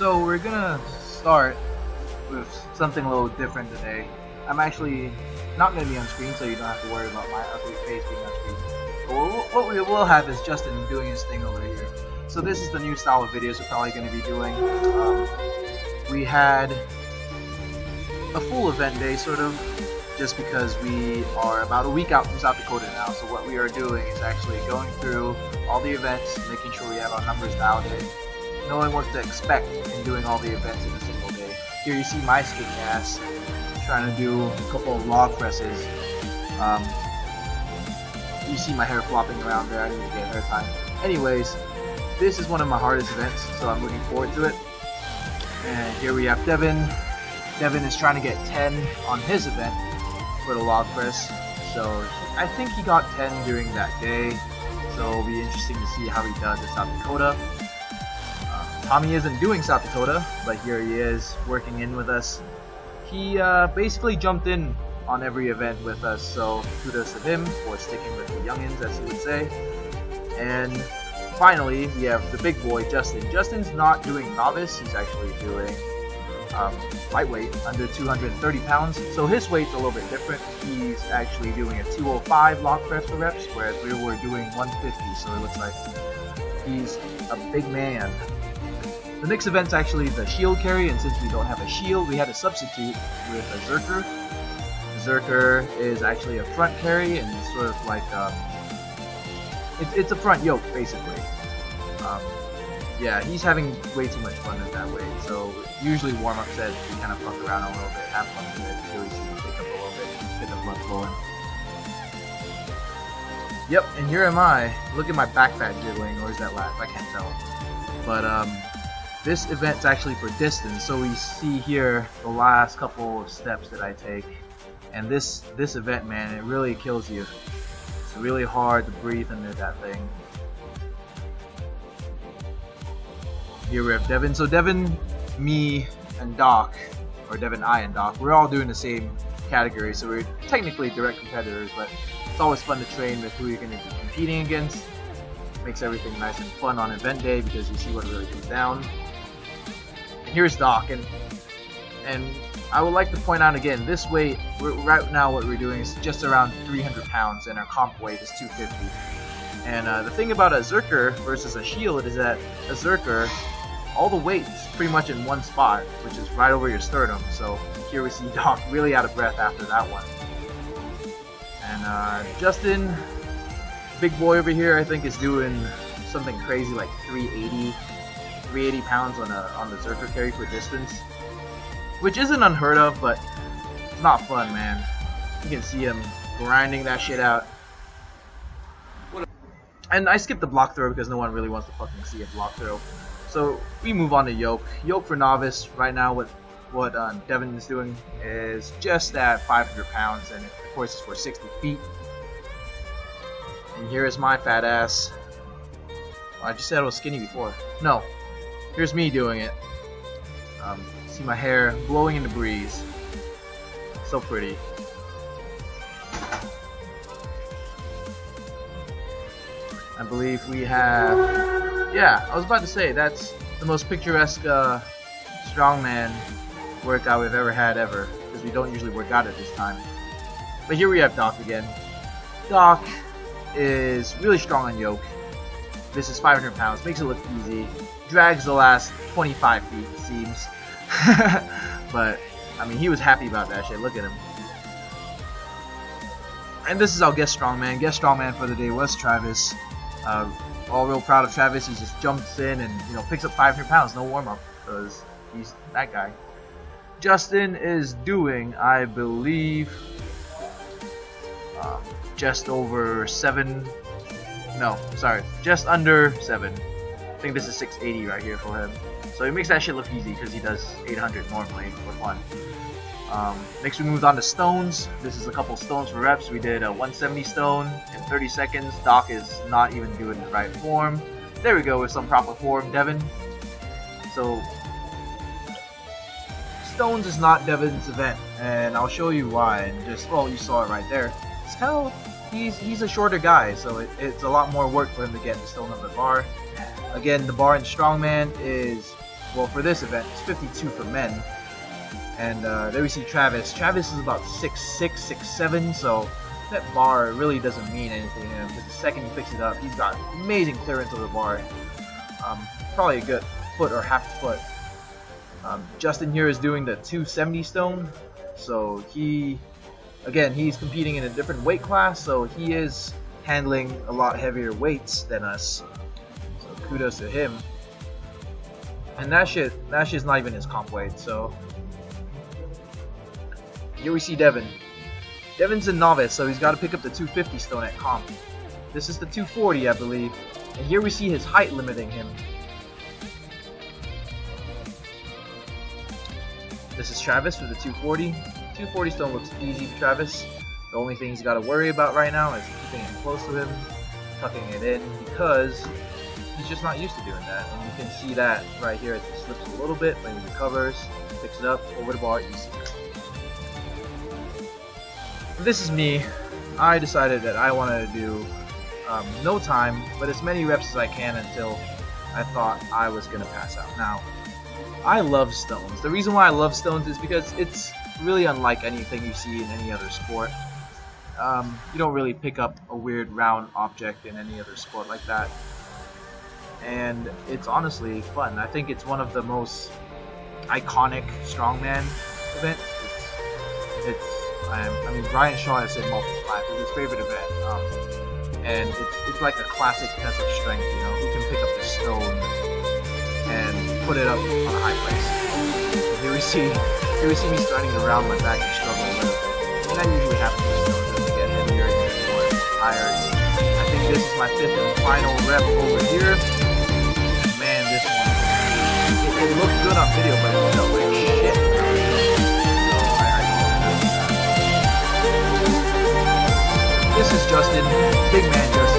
So we're gonna start with something a little different today. I'm actually not gonna be on screen, so you don't have to worry about my ugly face being on screen. But what we will have is Justin doing his thing over here. So this is the new style of videos we're probably gonna be doing. We had a full event day, sort of, just because we are about a week out from South Dakota now. So what we are doing is actually going through all the events, making sure we have our numbers dialed in, knowing what to expect in doing all the events in a single day. Here you see my skinny ass trying to do a couple of log presses. You see my hair flopping around there. I need to get hair time. Anyways, this is one of my hardest events, so I'm looking forward to it. And here we have Devin. Devin is trying to get 10 on his event for the log press. So I think he got 10 during that day. So it'll be interesting to see how he does in South Dakota. Tommy isn't doing South Dakota, but here he is working in with us. He basically jumped in on every event with us, so kudos to him for sticking with the youngins, as he would say. And finally, we have the big boy, Justin. Justin's not doing novice, he's actually doing lightweight, under 230 pounds. So his weight's a little bit different. He's actually doing a 205 log press for reps, whereas we were doing 150, so it looks like he's a big man. The next event's actually the shield carry, and since we don't have a shield, we had to substitute with a Zerker. Zerker is actually a front carry, and it's sort of like, it's a front yoke, basically. Yeah, he's having way too much fun in that way, so usually warm-up sets, we kind of fuck around a little bit, have fun with it, really see him pick up a little bit, get the blood flowing. Yep, and here am I. Look at my back fat jiggling, or is that laugh? I can't tell. But, this event's actually for distance, so we see here the last couple of steps that I take. And this event, man, it really kills you. It's really hard to breathe under that thing. Here we have Devin. So Devin, me, and Doc, or Devin, I, and Doc, we're all doing the same category, so we're technically direct competitors, but it's always fun to train with who you're going to be competing against. Makes everything nice and fun on event day because you see what really goes down. Here's Doc, and I would like to point out again, this weight, right now what we're doing is just around 300 pounds, and our comp weight is 250. And the thing about a Zerker versus a shield is that a Zerker, all the weight is pretty much in one spot, which is right over your sternum. So here we see Doc really out of breath after that one. And Justin, big boy over here, I think is doing something crazy like 380 pounds on the Zerker carry for distance, which isn't unheard of, but it's not fun, man. You can see him grinding that shit out. And I skipped the block throw because no one really wants to fucking see a block throw. So we move on to yoke. Yoke for novice right now. What Devin is doing is just at 500 pounds, and of course it's for 60 feet. And here is my fat ass. Oh, I just said I was skinny before. No. Here's me doing it. See my hair blowing in the breeze. So pretty. I believe we have... Yeah, I was about to say, that's the most picturesque strongman workout we've ever had ever. Because we don't usually work out at this time. But here we have Doc again. Doc is really strong on yoke. This is 500 pounds, makes it look easy. Drags the last 25 feet, it seems. But, I mean, he was happy about that shit. Look at him. And this is our guest strongman. Guest strongman for the day was Travis. All real proud of Travis. He just jumps in and, you know, picks up 500 pounds. No warm-up, because he's that guy. Justin is doing, I believe, just over 7... No, sorry, just under 7. I think this is 680 right here for him. So he makes that shit look easy because he does 800 normally for fun. Next we moved on to stones. This is a couple stones for reps. We did a 170 stone in 30 seconds. Doc is not even doing the right form. There we go, with some proper form, Devin. So stones is not Devin's event, and I'll show you why. And just, well, you saw it right there. It's kind of, he's a shorter guy, so it's a lot more work for him to get the stone on the bar. Again, the bar in Strongman is Well, for this event, it's 52 for men. And there we see Travis. Travis is about 6'6", 6'7", so that bar really doesn't mean anything to him, because the second he picks it up, he's got amazing clearance over the bar. Probably a good foot or half foot. Justin here is doing the 270 stone, so he's competing in a different weight class, so he is handling a lot heavier weights than us. So kudos to him. And that shit's not even his comp weight, so here we see Devin. Devin's a novice, so he's got to pick up the 250 stone at comp. This is the 240, I believe. And here we see his height limiting him. This is Travis for the 240. 240 stone looks easy to Travis. The only thing he's got to worry about right now is keeping it close to him, tucking it in, because he's just not used to doing that. And you can see that right here as he slips a little bit, when he recovers, picks it up, over the bar, easy. This is me. I decided that I wanted to do no time, but as many reps as I can until I thought I was going to pass out. Now, I love stones. The reason why I love stones is because it's really unlike anything you see in any other sport. You don't really pick up a weird round object in any other sport like that. And it's honestly fun. I think it's one of the most iconic Strongman events. I mean, Brian Shaw has said multiple times, it's his favorite event, and it's like a classic test of strength. You know, who can pick up the stone and put it up on a high place. Here we see me starting to round my back and struggle a little bit, and that usually happens with stones as they get heavier and more higher. I think this is my 5th and final rep over here. Man, this one, it looked good on video, but it felt like shit. This is Justin, big man Justin.